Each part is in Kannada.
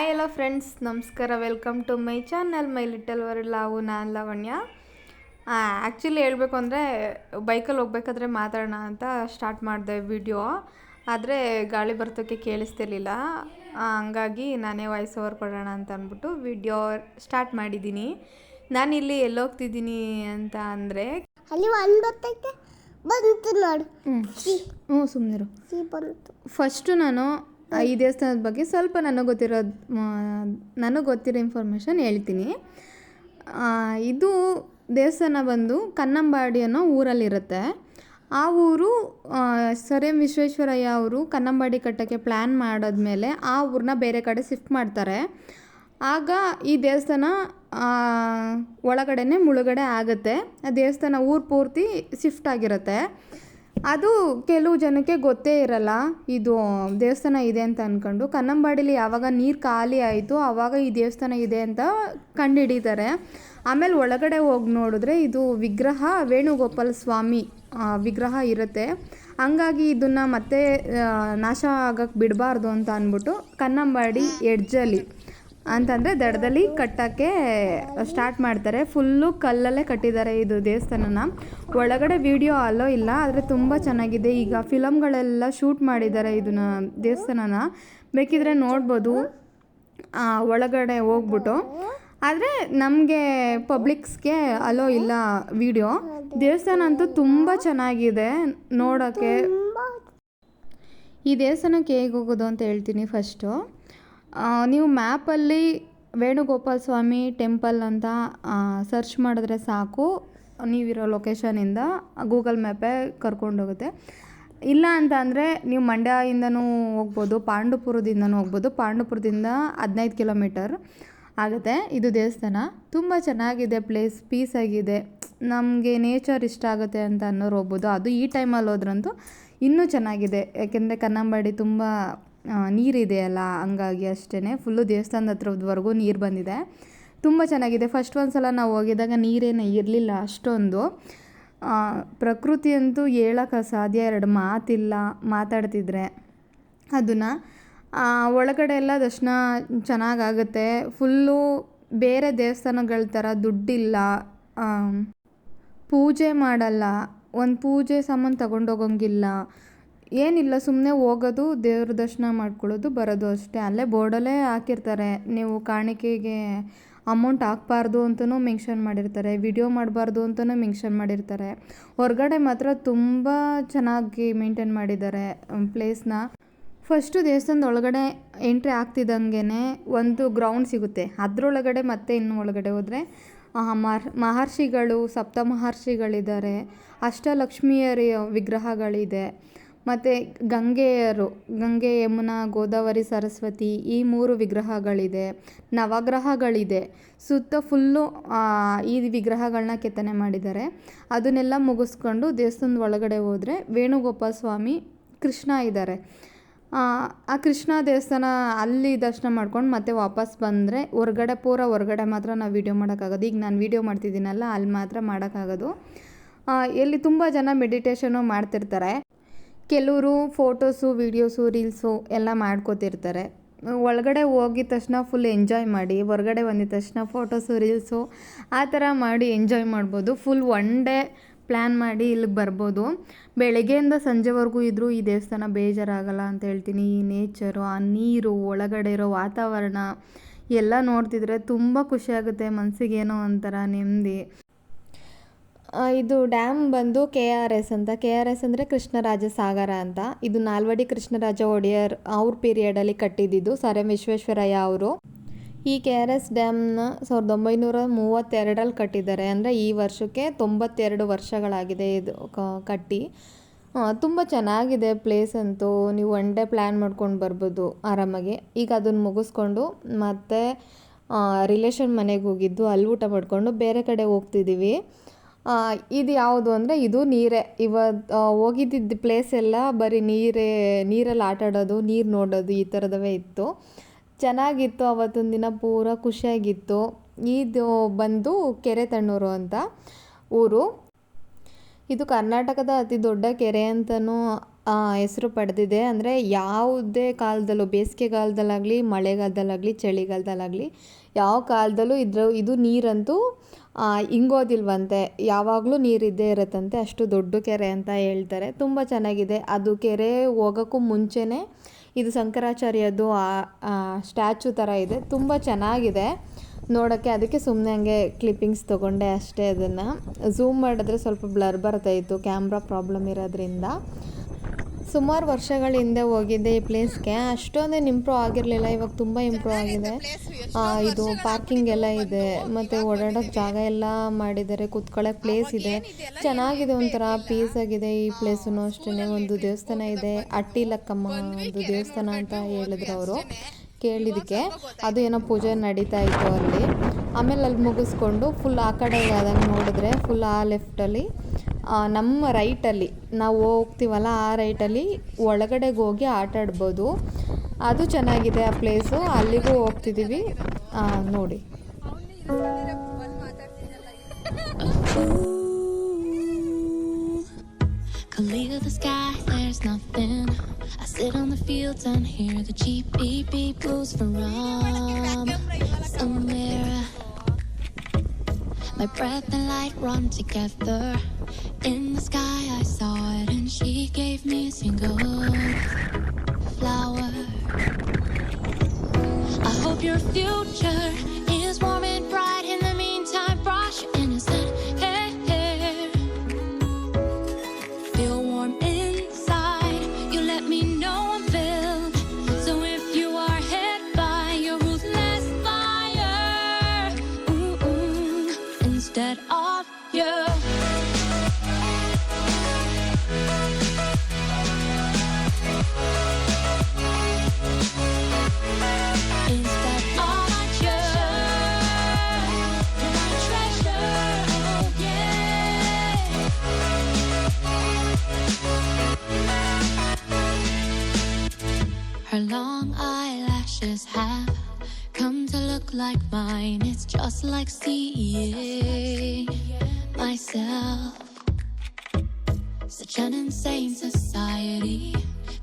ಹಾಯ್ ಎಲ್ಲ ಫ್ರೆಂಡ್ಸ್, ನಮಸ್ಕಾರ. Welcome to my channel my little world. ನಾನು ಲಾವಣ್ಯ. ಆ್ಯಕ್ಚುಲಿ ಹೇಳಬೇಕು ಅಂದರೆ ಬೈಕಲ್ಲಿ ಹೋಗ್ಬೇಕಾದ್ರೆ ಮಾತಾಡೋಣ ಅಂತ ಸ್ಟಾರ್ಟ್ ಮಾಡಿದೆ ವಿಡಿಯೋ. ಆದರೆ ಗಾಳಿ ಬರ್ತೋಕ್ಕೆ ಕೇಳಿಸ್ತಿರ್ಲಿಲ್ಲ, ಹಂಗಾಗಿ ನಾನೇ ವಾಯ್ಸ್ ಓವರ್ ಕೊಡೋಣ ಅಂತ ಅಂದ್ಬಿಟ್ಟು ವಿಡಿಯೋ ಸ್ಟಾರ್ಟ್ ಮಾಡಿದ್ದೀನಿ. ನಾನಿಲ್ಲಿ ಎಲ್ಲೋಗ್ತಿದ್ದೀನಿ ಅಂತ ಅಂದರೆ ಅಲ್ಲಿ ಒಂದು ಬರ್ತೈತೆ ಬಂತು ನೋಡು. ಸುಮ್ಮನಿರು. ಬಂತು. ಫಸ್ಟು ನಾನು ಈ ದೇವಸ್ಥಾನದ ಬಗ್ಗೆ ಸ್ವಲ್ಪ ನನಗೆ ಗೊತ್ತಿರೋ ಇನ್ಫಾರ್ಮೇಷನ್ ಹೇಳ್ತೀನಿ. ಇದು ದೇವಸ್ಥಾನ ಬಂದು ಕನ್ನಂಬಾಡಿ ಅನ್ನೋ ಊರಲ್ಲಿರುತ್ತೆ. ಆ ಊರು ಸರ್ ಎಂ ವಿಶ್ವೇಶ್ವರಯ್ಯ ಅವರು ಕನ್ನಂಬಾಡಿ ಕಟ್ಟೋಕ್ಕೆ ಪ್ಲ್ಯಾನ್ ಮಾಡಿದ್ಮೇಲೆ ಆ ಊರನ್ನ ಬೇರೆ ಕಡೆ ಶಿಫ್ಟ್ ಮಾಡ್ತಾರೆ. ಆಗ ಈ ದೇವಸ್ಥಾನ ಒಳಗಡೆ ಮುಳುಗಡೆ ಆಗುತ್ತೆ. ಆ ದೇವಸ್ಥಾನ ಊರು ಪೂರ್ತಿ ಶಿಫ್ಟ್ ಆಗಿರುತ್ತೆ. ಅದು ಕೆಲವು ಜನಕ್ಕೆ ಗೊತ್ತೇ ಇರಲ್ಲ ಇದು ದೇವಸ್ಥಾನ ಇದೆ ಅಂತ ಅಂದ್ಕೊಂಡು. ಕನ್ನಂಬಾಡಿಲಿ ಯಾವಾಗ ನೀರು ಖಾಲಿ ಆಯಿತು ಆವಾಗ ಈ ದೇವಸ್ಥಾನ ಇದೆ ಅಂತ ಕಂಡುಹಿಡಿತಾರೆ. ಆಮೇಲೆ ಒಳಗಡೆ ಹೋಗಿ ನೋಡಿದ್ರೆ ಇದು ವಿಗ್ರಹ ವೇಣುಗೋಪಾಲ ಸ್ವಾಮಿ ವಿಗ್ರಹ ಇರುತ್ತೆ. ಹಂಗಾಗಿ ಇದನ್ನು ಮತ್ತೆ ನಾಶ ಆಗಕ್ಕೆ ಬಿಡಬಾರ್ದು ಅಂತ ಅಂದ್ಬಿಟ್ಟು ಕನ್ನಂಬಾಡಿ ಎಡ್ಜಲ್ಲಿ ಅಂತಂದರೆ ದಡದಲ್ಲಿ ಕಟ್ಟೋಕ್ಕೆ ಸ್ಟಾರ್ಟ್ ಮಾಡ್ತಾರೆ. ಫುಲ್ಲು ಕಲ್ಲಲ್ಲೇ ಕಟ್ಟಿದ್ದಾರೆ ಇದು ದೇವಸ್ಥಾನನ. ಒಳಗಡೆ ವಿಡಿಯೋ ಅಲ್ಲೋ ಇಲ್ಲ, ಆದರೆ ತುಂಬ ಚೆನ್ನಾಗಿದೆ. ಈಗ ಫಿಲಮ್ಗಳೆಲ್ಲ ಶೂಟ್ ಮಾಡಿದ್ದಾರೆ ಇದನ್ನ ದೇವಸ್ಥಾನನ, ಬೇಕಿದ್ರೆ ನೋಡ್ಬೋದು ಒಳಗಡೆ ಹೋಗ್ಬಿಟ್ಟು. ಆದರೆ ನಮಗೆ ಪಬ್ಲಿಕ್ಸ್ಗೆ ಅಲೋ ಇಲ್ಲ ವಿಡಿಯೋ. ದೇವಸ್ಥಾನ ಅಂತೂ ತುಂಬ ಚೆನ್ನಾಗಿದೆ ನೋಡೋಕ್ಕೆ. ಈ ದೇವಸ್ಥಾನಕ್ಕೆ ಹೇಗೆ ಹೋಗೋದು ಅಂತ ಹೇಳ್ತೀನಿ. ಫಸ್ಟು ನೀವು ಮ್ಯಾಪಲ್ಲಿ ವೇಣುಗೋಪಾಲ ಸ್ವಾಮಿ ಟೆಂಪಲ್ ಅಂತ ಸರ್ಚ್ ಮಾಡಿದ್ರೆ ಸಾಕು, ನೀವಿರೋ ಲೊಕೇಶನಿಂದ ಗೂಗಲ್ ಮ್ಯಾಪೇ ಕರ್ಕೊಂಡೋಗುತ್ತೆ. ಇಲ್ಲ ಅಂತ ಅಂದರೆ ನೀವು ಮಂಡ್ಯದಿಂದನೂ ಹೋಗ್ಬೋದು, ಪಾಂಡುಪುರದಿಂದನೂ ಹೋಗ್ಬೋದು. ಪಾಂಡುಪುರದಿಂದ 15 ಕಿಲೋಮೀಟರ್ ಆಗುತ್ತೆ ಇದು ದೇವಸ್ಥಾನ. ತುಂಬ ಚೆನ್ನಾಗಿದೆ ಪ್ಲೇಸ್, ಪೀಸಾಗಿದೆ. ನಮಗೆ ನೇಚರ್ ಇಷ್ಟ ಆಗುತ್ತೆ ಅಂತ ಅನ್ನೋರು ಹೋಗ್ಬೋದು. ಅದು ಈ ಟೈಮಲ್ಲಿ ಹೋದ್ರಂತೂ ಇನ್ನೂ ಚೆನ್ನಾಗಿದೆ, ಯಾಕೆಂದರೆ ಕನ್ನಂಬಾಡಿ ತುಂಬ ನೀರಿದೆಯಲ್ಲ, ಹಂಗಾಗಿ ಅಷ್ಟೇ ಫುಲ್ಲು ದೇವಸ್ಥಾನದ ಹತ್ರದವರೆಗೂ ನೀರು ಬಂದಿದೆ. ತುಂಬ ಚೆನ್ನಾಗಿದೆ. ಫಸ್ಟ್ ಒಂದು ಸಲ ನಾವು ಹೋಗಿದಾಗ ನೀರೇನು ಇರಲಿಲ್ಲ ಅಷ್ಟೊಂದು. ಪ್ರಕೃತಿ ಅಂತೂ ಹೇಳೋಕ್ಕೆ ಅಸಾಧ್ಯ, ಎರಡು ಮಾತಿಲ್ಲ ಮಾತಾಡ್ತಿದ್ರೆ ಅದನ್ನು. ಒಳಗಡೆ ಎಲ್ಲ ದರ್ಶನ ಚೆನ್ನಾಗಾಗುತ್ತೆ. ಫುಲ್ಲು ಬೇರೆ ದೇವಸ್ಥಾನಗಳ ಥರ ದುಡ್ಡಿಲ್ಲ, ಪೂಜೆ ಮಾಡಲ್ಲ, ಒಂದು ಪೂಜೆ ಸಾಮಾನು ತಗೊಂಡೋಗಂಗಿಲ್ಲ, ಏನಿಲ್ಲ. ಸುಮ್ಮನೆ ಹೋಗೋದು, ದೇವ್ರ ದರ್ಶನ ಮಾಡ್ಕೊಳ್ಳೋದು, ಬರೋದು ಅಷ್ಟೇ. ಅಲ್ಲೇ ಬೋರ್ಡಲ್ಲೇ ಹಾಕಿರ್ತಾರೆ, ನೀವು ಕಾಣಿಕೆಗೆ ಅಮೌಂಟ್ ಹಾಕಬಾರ್ದು ಅಂತಲೂ ಮೆನ್ಷನ್ ಮಾಡಿರ್ತಾರೆ, ವಿಡಿಯೋ ಮಾಡಬಾರ್ದು ಅಂತಲೂ ಮೆನ್ಷನ್ ಮಾಡಿರ್ತಾರೆ. ಹೊರಗಡೆ ಮಾತ್ರ ತುಂಬ ಚೆನ್ನಾಗಿ ಮೇಂಟೈನ್ ಮಾಡಿದ್ದಾರೆ ಪ್ಲೇಸ್ನ. ಫಸ್ಟು ದೇವಸ್ಥಾನದ ಒಳಗಡೆ ಎಂಟ್ರಿ ಆಗ್ತಿದ್ದಂಗೆ ಒಂದು ಗ್ರೌಂಡ್ ಸಿಗುತ್ತೆ. ಅದರೊಳಗಡೆ ಮತ್ತೆ ಇನ್ನು ಒಳಗಡೆ ಹೋದರೆ ಮಹರ್ಷಿಗಳು, ಸಪ್ತ ಮಹರ್ಷಿಗಳಿದ್ದಾರೆ, ಅಷ್ಟಲಕ್ಷ್ಮಿಯರ ವಿಗ್ರಹಗಳಿದೆ. ಮತ್ತು ಗಂಗೆ, ಯಮುನಾ, ಗೋದಾವರಿ, ಸರಸ್ವತಿ ಈ 3 ವಿಗ್ರಹಗಳಿದೆ. ನವಗ್ರಹಗಳಿದೆ. ಸುತ್ತ ಫುಲ್ಲು ಈ ವಿಗ್ರಹಗಳನ್ನ ಕೆತ್ತನೆ ಮಾಡಿದ್ದಾರೆ. ಅದನ್ನೆಲ್ಲ ಮುಗಿಸ್ಕೊಂಡು ದೇವಸ್ಥಾನದ ಒಳಗಡೆ ಹೋದರೆ ವೇಣುಗೋಪಾಲ ಸ್ವಾಮಿ, ಕೃಷ್ಣ ಇದ್ದಾರೆ. ಆ ಕೃಷ್ಣ ದೇವಸ್ಥಾನ ಅಲ್ಲಿ ದರ್ಶನ ಮಾಡ್ಕೊಂಡು ಮತ್ತೆ ವಾಪಸ್ ಬಂದರೆ ಹೊರಗಡೆ ಮಾತ್ರ ನಾವು ವೀಡಿಯೋ ಮಾಡೋಕ್ಕಾಗೋದು. ಈಗ ನಾನು ವೀಡಿಯೋ ಮಾಡ್ತಿದ್ದೀನಲ್ಲ, ಅಲ್ಲಿ ಮಾತ್ರ ಮಾಡೋಕ್ಕಾಗೋದು. ಎಲ್ಲಿ ತುಂಬ ಜನ ಮೆಡಿಟೇಷನ್ನು ಮಾಡ್ತಿರ್ತಾರೆ. ಕೆಲವರು ಫೋಟೋಸು, ವೀಡಿಯೋಸು, ರೀಲ್ಸು ಎಲ್ಲ ಮಾಡ್ಕೋತಿರ್ತಾರೆ. ಒಳಗಡೆ ಹೋಗಿದ ತಕ್ಷಣ ಫುಲ್ ಎಂಜಾಯ್ ಮಾಡಿ, ಹೊರಗಡೆ ಬಂದಿದ ತಕ್ಷಣ ಫೋಟೋಸು, ರೀಲ್ಸು ಆ ಥರ ಮಾಡಿ ಎಂಜಾಯ್ ಮಾಡ್ಬೋದು. ಫುಲ್ ಒನ್ ಡೇ ಪ್ಲ್ಯಾನ್ ಮಾಡಿ ಇಲ್ಲಿಗೆ ಬರ್ಬೋದು. ಬೆಳಗ್ಗೆಯಿಂದ ಸಂಜೆವರೆಗೂ ಇದ್ದರೂ ಈ ದೇವಸ್ಥಾನ ಬೇಜಾರಾಗಲ್ಲ ಅಂತ ಹೇಳ್ತೀನಿ. ಈ ನೇಚರು, ಆ ನೀರು, ಒಳಗಡೆ ಇರೋ ವಾತಾವರಣ ಎಲ್ಲ ನೋಡ್ತಿದ್ರೆ ತುಂಬ ಖುಷಿಯಾಗುತ್ತೆ ಮನಸ್ಸಿಗೇನೋ ಒಂಥರ ನೆಮ್ಮದಿ. ಇದು ಡ್ಯಾಮ್ ಬಂದು KRS ಅಂತ. KRS ಅಂದರೆ ಕೃಷ್ಣರಾಜ ಸಾಗರ ಅಂತ. ಇದು ನಾಲ್ವಡಿ ಕೃಷ್ಣರಾಜ ಒಡೆಯರ್ ಅವ್ರ ಪೀರಿಯಡಲ್ಲಿ ಕಟ್ಟಿದ್ದು, ಸರ್ ಎಂ ವಿಶ್ವೇಶ್ವರಯ್ಯ ಅವರು. ಈ KRS ಡ್ಯಾಮ್ನ 1932ರಲ್ಲಿ ಕಟ್ಟಿದ್ದಾರೆ. ಅಂದರೆ ಈ ವರ್ಷಕ್ಕೆ 92 ವರ್ಷಗಳಾಗಿದೆ ಇದು ಕಟ್ಟಿ. ತುಂಬ ಚೆನ್ನಾಗಿದೆ ಪ್ಲೇಸ್ ಅಂತೂ. ನೀವು ಒನ್ ಡೇ ಪ್ಲ್ಯಾನ್ ಮಾಡ್ಕೊಂಡು ಬರ್ಬೋದು ಆರಾಮಾಗಿ. ಈಗ ಅದನ್ನು ಮುಗಿಸ್ಕೊಂಡು ಮತ್ತೆ ರಿಲೇಷನ್ ಮನೆಗೆ ಹೋಗಿದ್ದು, ಅಲ್ಲಿ ಊಟ ಮಾಡಿಕೊಂಡು ಬೇರೆ ಕಡೆ ಹೋಗ್ತಿದ್ದೀವಿ. ಇದು ಯಾವುದು ಅಂದರೆ ಇದು ನೀರೇ. ಇವತ್ತು ಹೋಗಿದ್ದಿದ್ದು ಪ್ಲೇಸ್ ಎಲ್ಲ ಬರೀ ನೀರಲ್ಲಿ ಆಟಾಡೋದು, ನೀರು ನೋಡೋದು ಈ ಥರದವೇ ಇತ್ತು. ಚೆನ್ನಾಗಿತ್ತು. ಅವತ್ತೊಂದು ದಿನ ಪೂರ ಖುಷಿಯಾಗಿತ್ತು. ಇದು ಬಂದು ಕೆರೆತಣ್ಣೂರು ಅಂತ ಊರು. ಇದು ಕರ್ನಾಟಕದ ಅತಿ ದೊಡ್ಡ ಕೆರೆ ಅಂತಲೂ ಹೆಸರು ಪಡೆದಿದೆ. ಅಂದರೆ ಯಾವುದೇ ಕಾಲದಲ್ಲೂ ಬೇಸಿಗೆಗಾಲದಲ್ಲಾಗಲಿ ಮಳೆಗಾಲದಲ್ಲಾಗಲಿ ಚಳಿಗಾಲದಲ್ಲಾಗಲಿ ಯಾವ ಕಾಲದಲ್ಲೂ ಇದು ನೀರಂತೂ ಇಂಗೋದಿಲ್ವಂತೆ, ಯಾವಾಗಲೂ ನೀರಿದ್ದೇ ಇರುತ್ತಂತೆ. ಅಷ್ಟು ದೊಡ್ಡ ಕೆರೆ ಅಂತ ಹೇಳ್ತಾರೆ. ತುಂಬ ಚೆನ್ನಾಗಿದೆ. ಅದು ಕೆರೆ ಹೋಗೋಕ್ಕೂ ಮುಂಚೆನೇ ಇದು ಶಂಕರಾಚಾರ್ಯದ್ದು ಸ್ಟ್ಯಾಚು ಥರ ಇದೆ. ತುಂಬ ಚೆನ್ನಾಗಿದೆ ನೋಡೋಕ್ಕೆ. ಅದಕ್ಕೆ ಸುಮ್ಮನೆ ಹಂಗೆ ಕ್ಲಿಪ್ಪಿಂಗ್ಸ್ ತೊಗೊಂಡೆ ಅಷ್ಟೇ. ಅದನ್ನು ಝೂಮ್ ಮಾಡಿದ್ರೆ ಸ್ವಲ್ಪ ಬ್ಲರ್ ಬರ್ತಾಯಿತ್ತು, ಕ್ಯಾಮ್ರಾ ಪ್ರಾಬ್ಲಮ್ ಇರೋದ್ರಿಂದ. ಸುಮಾರು ವರ್ಷಗಳ ಹಿಂದೆ ಹೋಗಿದ್ದೆ ಈ ಪ್ಲೇಸ್ಗೆ. ಅಷ್ಟೊಂದೇನು ಇಂಪ್ರೂವ್ ಆಗಿರಲಿಲ್ಲ, ಇವಾಗ ತುಂಬ ಇಂಪ್ರೂವ್ ಆಗಿದೆ. ಇದು ಪಾರ್ಕಿಂಗ್ ಎಲ್ಲ ಇದೆ, ಮತ್ತು ಓಡಾಡೋಕ್ಕೆ ಜಾಗ ಎಲ್ಲ ಮಾಡಿದ್ದಾರೆ, ಕೂತ್ಕೊಳ್ಳೋಕೆ ಪ್ಲೇಸ್ ಇದೆ. ಚೆನ್ನಾಗಿದೆ, ಒಂಥರ ಪೀಸ್ ಆಗಿದೆ ಈ ಪ್ಲೇಸೂ ಅಷ್ಟೇ. ಒಂದು ದೇವಸ್ಥಾನ ಇದೆ, ಅಟ್ಟಿ ಲಕ್ಕಮ್ಮ ಒಂದು ದೇವಸ್ಥಾನ ಅಂತ ಹೇಳಿದ್ರು ಅವರು ಕೇಳಿದ್ದಕ್ಕೆ. ಅದು ಏನೋ ಪೂಜೆ ನಡೀತಾ ಇತ್ತು ಅಲ್ಲಿ. ಆಮೇಲೆ ಅಲ್ಲಿ ಮುಗಿಸ್ಕೊಂಡು ಫುಲ್ ಆ ಕಡೆ ಆದಂಗೆ ನೋಡಿದ್ರೆ ಫುಲ್ ಆ ಲೆಫ್ಟಲ್ಲಿ ನಮ್ಮ ರೈಟಲ್ಲಿ ನಾವು ಹೋಗ್ತೀವಲ್ಲ, ಆ ರೈಟಲ್ಲಿ ಒಳಗಡೆಗೆ ಹೋಗಿ ಆಟ ಆಡ್ಬೋದು. ಅದು ಚೆನ್ನಾಗಿದೆ ಆ ಪ್ಲೇಸು. ಅಲ್ಲಿಗೂ ಹೋಗ್ತಿದ್ದೀವಿ, ನೋಡಿ. Could leave the sky, there's nothing. I sit on the fields and hear the cheap beep beep blues from somewhere. My breath and light run together. In the sky I saw it and she gave me a single flower. I hope your future is warm and bright. In the meantime, brush your innocent hair. Feel warm inside. You let me know I'm filled. So if you are hit by your ruthless fire, instead of you. Her long eyelashes have come to look like mine. It's just like seeing myself. Such an insane society,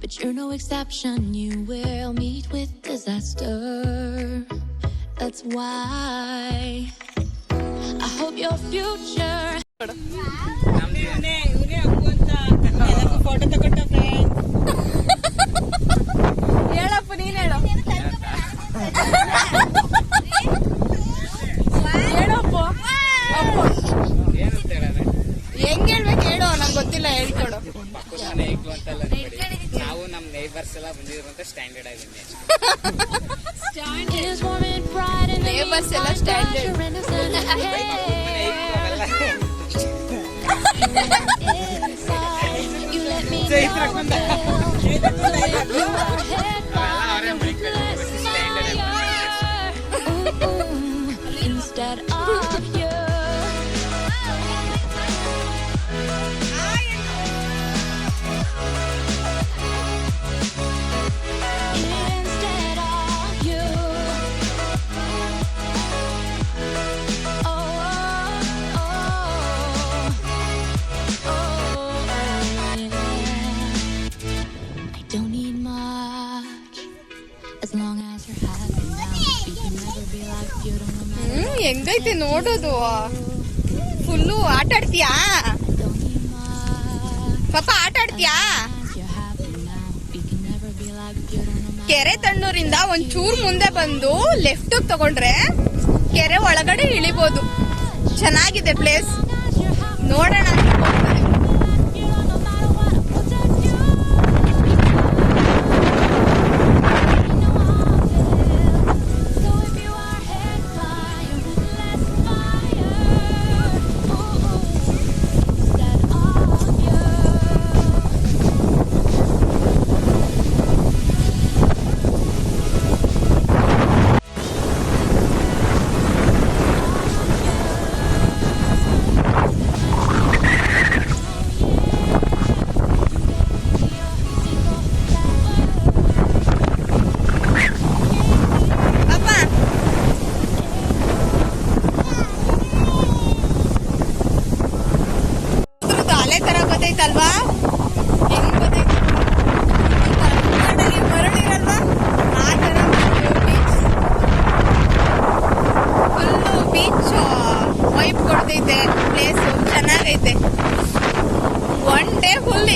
but you're no exception. You will meet with disaster. That's why I hope your future. Photo ತಗೊಂಡ ಹೇಳಪ್ಪ, ನೀನ್ ಹೇಳು. ಹೇಳಪ್ಪ, ಹೆಂಗ್ ಹೇಳ್ಬೇಕು ಹೇಳು, ನಂಗೆ ಗೊತ್ತಿಲ್ಲ, ಹೇಳ್ಕೊಡು. ನಾವು ನಮ್ ನೇಬರ್ಸ್ ಎಲ್ಲ ಬಂದಿರೋಂತ ಸ್ಟ್ಯಾಂಡರ್ಡ್ ಆಗಿದೆ. ನೇಬರ್ಸ್ ಎಲ್ಲ standard. Instead of you. Instead of you. Oh, oh, oh, yeah. I don't need much as long as you're happy now. You can never be like you don't know. ಹೆಂಗೈತೆ ನೋಡೋದು. ಫುಲ್ಲು ಆಟ ಆಡ್ತೀಯಾ ಪಾಪ, ಆಟ ಆಡ್ತೀಯಾ? ಕೆರೆ ತಣ್ಣೂರಿಂದ ಒಂಚೂರು ಮುಂದೆ ಬಂದು ಲೆಫ್ಟ್ ತಗೊಂಡ್ರೆ ಕೆರೆ ಒಳಗಡೆ ಇಳಿಬೋದು. ಚೆನ್ನಾಗಿದೆ ಪ್ಲೇಸ್, ನೋಡೋಣ.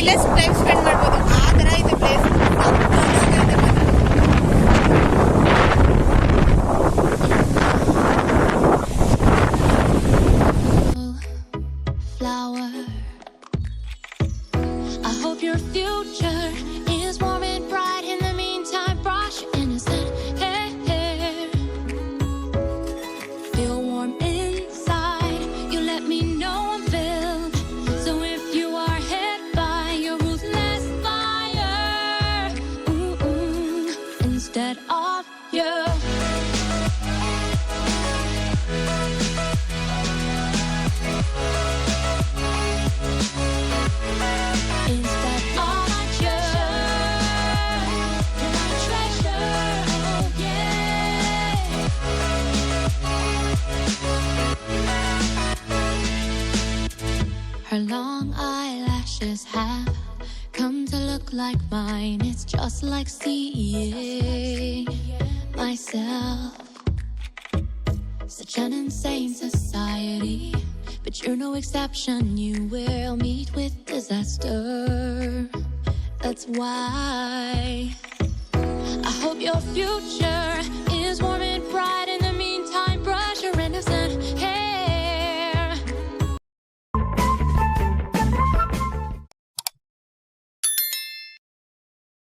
ಇಲ್ಲೇ ಟೈಮ್ ಸ್ಪೆಂಡ್ ಮಾಡ್ಬೋದು ಆ ತರ ಇದೆ place. Flower. I hope your future is warm and bright. In the meantime, brush your innocent hair. Feel warm inside. You let me know I'm filled. So if you are hit by your ruthless fire, instead of you. Instead of you, you're my treasure, oh yeah. Her long eyelashes have come to look like mine. It's just like seeing myself. Such an insane society, but you're no exception. You will meet with disaster. That's why I hope your future is warm